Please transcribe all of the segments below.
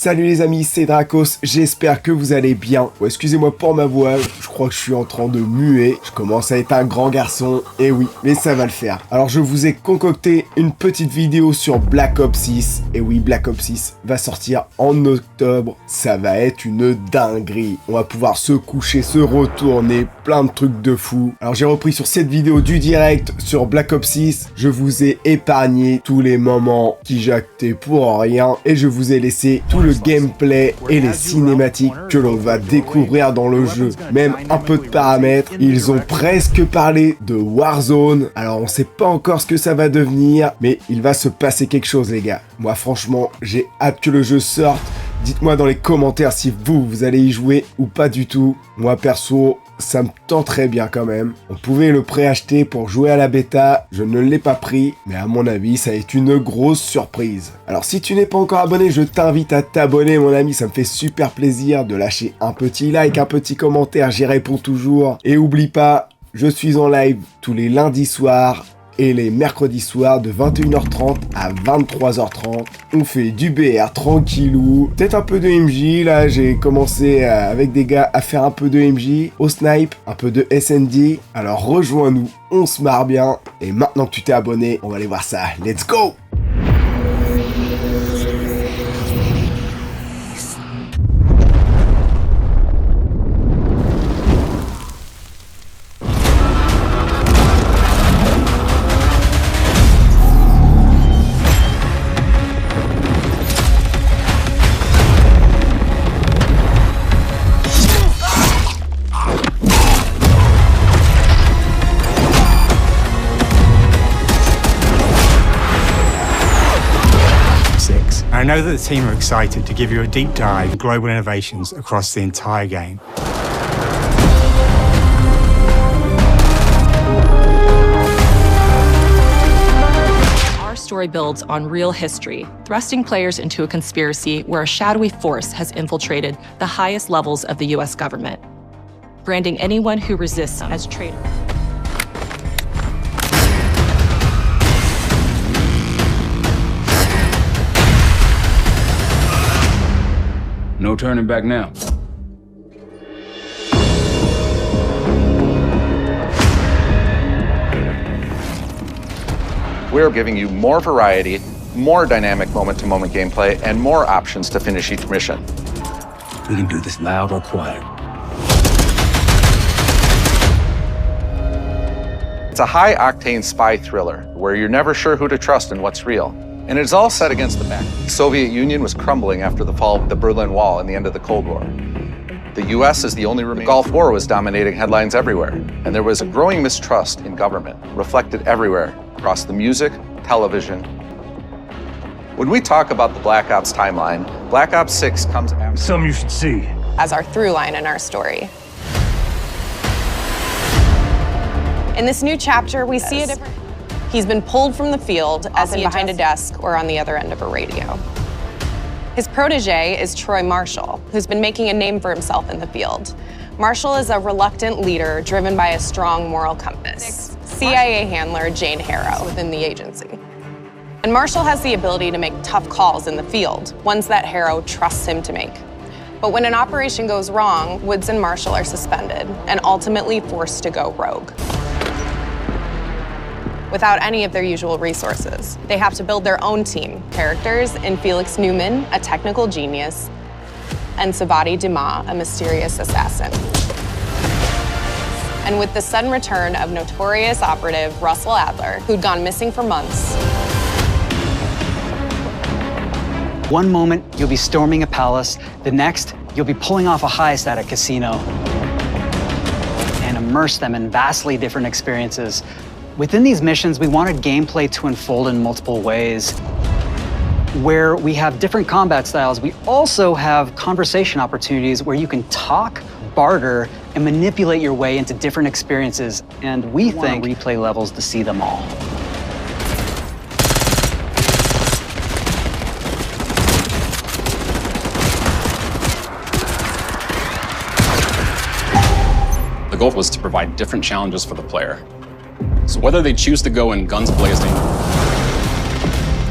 Salut les amis, c'est Drackos, j'espère que vous allez bien. Oh, excusez-moi pour ma voix, je crois que je suis en train de muer. Je commence à être un grand garçon, et oui, mais ça va le faire. Alors je vous ai concocté une petite vidéo sur Black Ops 6. Et oui, Black Ops 6 va sortir en octobre. Ça va être une dinguerie. On va pouvoir se coucher, se retourner, plein de trucs de fou. Alors j'ai repris sur cette vidéo du direct sur Black Ops 6. Je vous ai épargné tous les moments qui jactaient pour rien. Et je vous ai laissé tout le gameplay et les cinématiques que l'on va découvrir dans le jeu. Même un peu de paramètres. Ils ont presque parlé de Warzone. Alors on sait pas encore ce que ça va devenir, mais il va se passer quelque chose les gars. Moi franchement, j'ai hâte que le jeu sorte. Dites-moi dans les commentaires si vous allez y jouer ou pas du tout. Moi perso, ça me tenterait bien quand même. On pouvait le préacheter pour jouer à la bêta, je ne l'ai pas pris, mais à mon avis, ça va être une grosse surprise. Alors si tu n'es pas encore abonné, je t'invite à t'abonner mon ami, ça me fait super plaisir de lâcher un petit like, un petit commentaire, j'y réponds toujours. Et oublie pas, je suis en live tous les lundis soirs et les mercredis soirs de 21h30 à 23h30. On fait du BR tranquillou. Peut-être un peu de MJ. Là, j'ai commencé avec des gars à faire un peu de MJ, au snipe, un peu de SND. Alors rejoins-nous, on se marre bien. Et maintenant que tu t'es abonné, on va aller voir ça. Let's go! I know that the team are excited to give you a deep dive in global innovations across the entire game. Our story builds on real history, thrusting players into a conspiracy where a shadowy force has infiltrated the highest levels of the US government, branding anyone who resists as traitor. No turning back now. We're giving you more variety, more dynamic moment-to-moment gameplay, and more options to finish each mission. We can do this loud or quiet. It's a high-octane spy thriller where you're never sure who to trust and what's real. And it's all set against the backdrop. The Soviet Union was crumbling after the fall of the Berlin Wall and the end of the Cold War. The US is the only remaining. The Gulf War was dominating headlines everywhere, and there was a growing mistrust in government, reflected everywhere, across the music, television. When we talk about the Black Ops timeline, Black Ops 6 comes after. Something you should see. As our through line in our story. In this new chapter, we see a different. He's been pulled from the field, as in behind a desk or on the other end of a radio. His protege is Troy Marshall, who's been making a name for himself in the field. Marshall is a reluctant leader driven by a strong moral compass. CIA handler Jane Harrow within the agency. And Marshall has the ability to make tough calls in the field, ones that Harrow trusts him to make. But when an operation goes wrong, Woods and Marshall are suspended and ultimately forced to go rogue. Without any of their usual resources. They have to build their own team. Characters in Felix Newman, a technical genius, and Savati Dumas, a mysterious assassin. And with the sudden return of notorious operative Russell Adler, who'd gone missing for months. One moment, you'll be storming a palace. The next, you'll be pulling off a heist at a casino. And immerse them in vastly different experiences. Within these missions, we wanted gameplay to unfold in multiple ways. Where we have different combat styles, we also have conversation opportunities where you can talk, barter, and manipulate your way into different experiences. And we think replay levels to see them all. The goal was to provide different challenges for the player. So whether they choose to go in guns blazing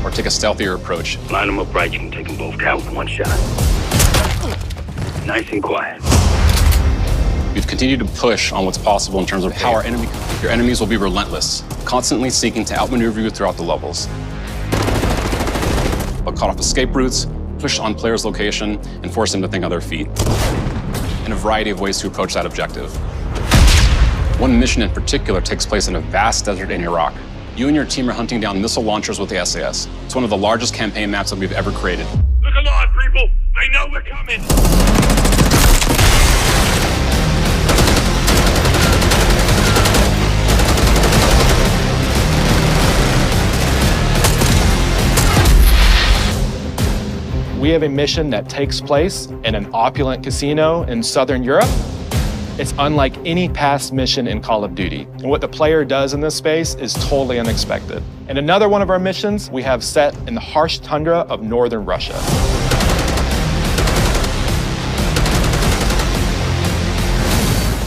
or take a stealthier approach. Line them up right, you can take them both down with one shot. Nice and quiet. We've continued to push on what's possible in terms of how your enemies will be relentless, constantly seeking to outmaneuver you throughout the levels. They'll cut off escape routes, push on players' location, and force them to think on their feet, in a variety of ways to approach that objective. One mission in particular takes place in a vast desert in Iraq. You and your team are hunting down missile launchers with the SAS. It's one of the largest campaign maps that we've ever created. Look alive, people! They know we're coming! We have a mission that takes place in an opulent casino in Southern Europe. It's unlike any past mission in Call of Duty. And what the player does in this space is totally unexpected. In another one of our missions, we have set in the harsh tundra of northern Russia.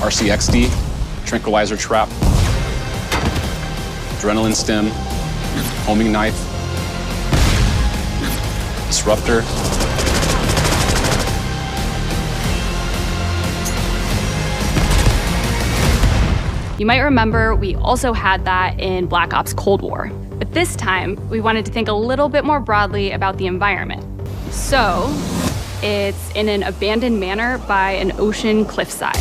RCXD, tranquilizer trap, adrenaline stim, homing knife, disruptor. You might remember we also had that in Black Ops Cold War. But this time, we wanted to think a little bit more broadly about the environment. So, it's in an abandoned manor by an ocean cliffside.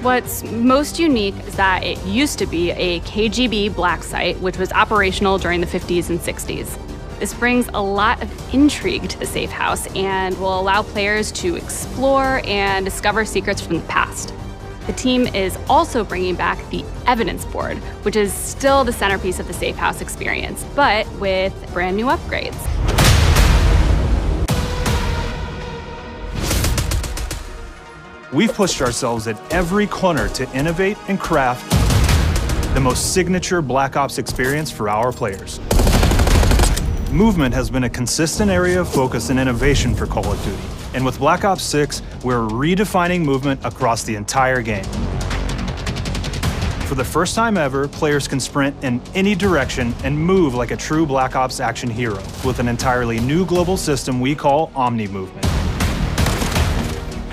What's most unique is that it used to be a KGB black site, which was operational during the 50s and 60s. This brings a lot of intrigue to the safe house and will allow players to explore and discover secrets from the past. The team is also bringing back the evidence board, which is still the centerpiece of the safe house experience, but with brand new upgrades. We've pushed ourselves at every corner to innovate and craft the most signature Black Ops experience for our players. Movement has been a consistent area of focus and innovation for Call of Duty. And with Black Ops 6, we're redefining movement across the entire game. For the first time ever, players can sprint in any direction and move like a true Black Ops action hero with an entirely new global system we call Omni Movement.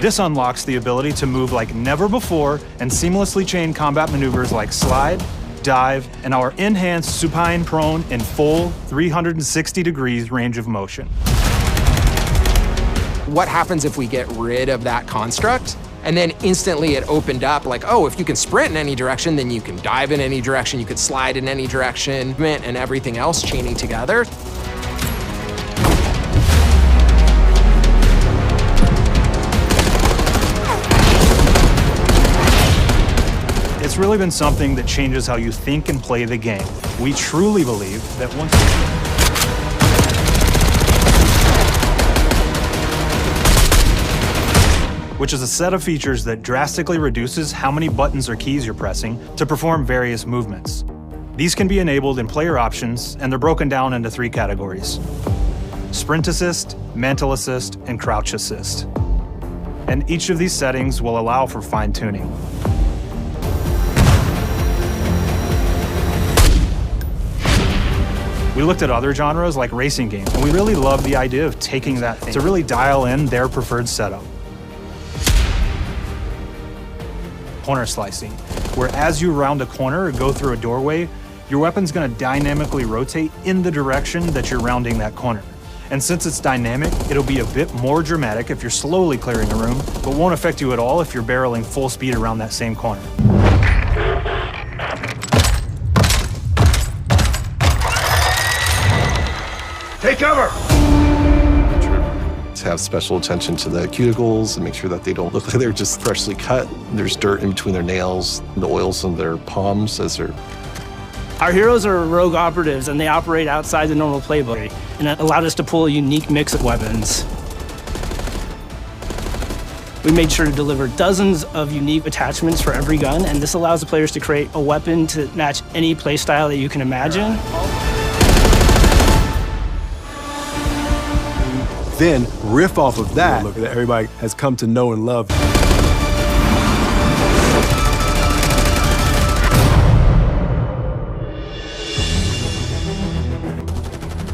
This unlocks the ability to move like never before and seamlessly chain combat maneuvers like slide, dive, and our enhanced supine prone in full 360 degrees range of motion. What happens if we get rid of that construct? And then instantly it opened up like, oh, if you can sprint in any direction, then you can dive in any direction, you could slide in any direction, and everything else chaining together. It's really been something that changes how you think and play the game. We truly believe that once which is a set of features that drastically reduces how many buttons or keys you're pressing to perform various movements. These can be enabled in player options, and they're broken down into 3 categories: sprint assist, mantle assist, and crouch assist. And each of these settings will allow for fine-tuning. We looked at other genres like racing games, and we really love the idea of taking that thing to really dial in their preferred setup. Corner slicing, where as you round a corner or go through a doorway, your weapon's gonna dynamically rotate in the direction that you're rounding that corner. And since it's dynamic, it'll be a bit more dramatic if you're slowly clearing a room, but won't affect you at all if you're barreling full speed around that same corner. Take cover! To have special attention to the cuticles and make sure that they don't look like they're just freshly cut. There's dirt in between their nails, the oils on their palms as they're... Our heroes are rogue operatives, and they operate outside the normal playbook, and it allowed us to pull a unique mix of weapons. We made sure to deliver dozens of unique attachments for every gun, and this allows the players to create a weapon to match any playstyle that you can imagine. Then riff off of that look that everybody has come to know and love.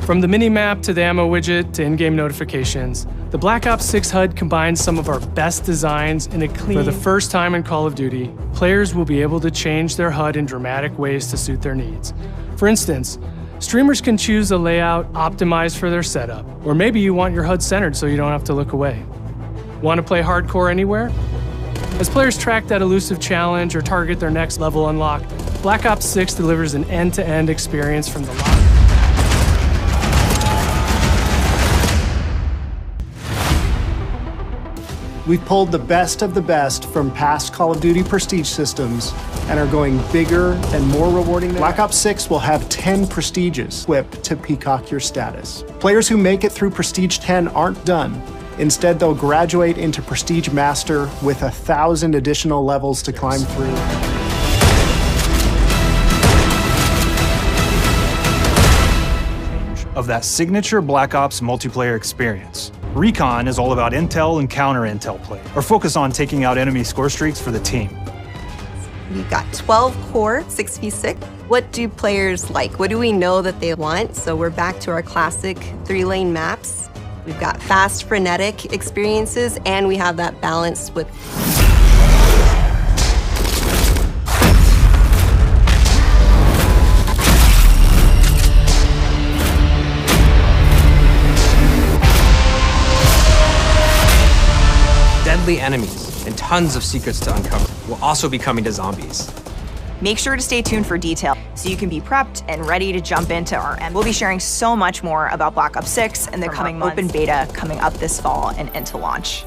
From the mini-map to the ammo widget to in-game notifications, the Black Ops 6 HUD combines some of our best designs in a clean... For the first time in Call of Duty, players will be able to change their HUD in dramatic ways to suit their needs. For instance, streamers can choose a layout optimized for their setup, or maybe you want your HUD centered so you don't have to look away. Want to play hardcore anywhere? As players track that elusive challenge or target their next level unlock, Black Ops 6 delivers an end-to-end experience from the lock. We've pulled the best of the best from past Call of Duty Prestige systems and are going bigger and more rewarding. Black Ops 6 will have 10 Prestiges equipped to peacock your status. Players who make it through Prestige 10 aren't done. Instead, they'll graduate into Prestige Master with 1,000 additional levels to climb through. Of that signature Black Ops multiplayer experience. Recon is all about intel and counter-intel play, or focus on taking out enemy score streaks for the team. We've got 12 core 6v6. What do players like? What do we know that they want? So we're back to our classic 3-lane maps. We've got fast, frenetic experiences, and we have that balance with deadly enemies and tons of secrets to uncover. We'll also be coming to zombies. Make sure to stay tuned for detail so you can be prepped and ready to jump into our end. We'll be sharing so much more about Black Ops 6 and the coming open beta coming up this fall and into launch.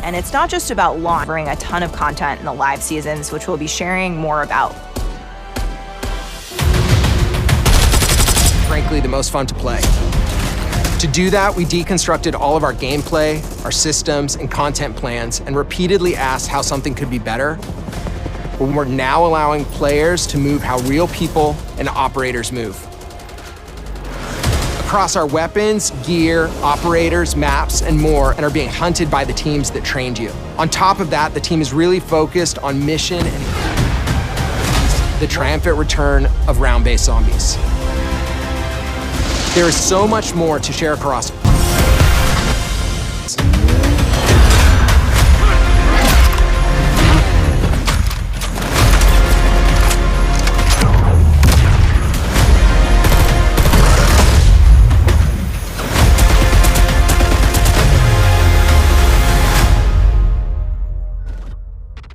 And it's not just about launch, bring a ton of content in the live seasons, which we'll be sharing more about. Frankly, the most fun to play. To do that, we deconstructed all of our gameplay, our systems, and content plans, and repeatedly asked how something could be better. But we're now allowing players to move how real people and operators move. Across our weapons, gear, operators, maps, and more, and are being hunted by the teams that trained you. On top of that, the team is really focused on mission and the triumphant return of round-based zombies. There is so much more to share across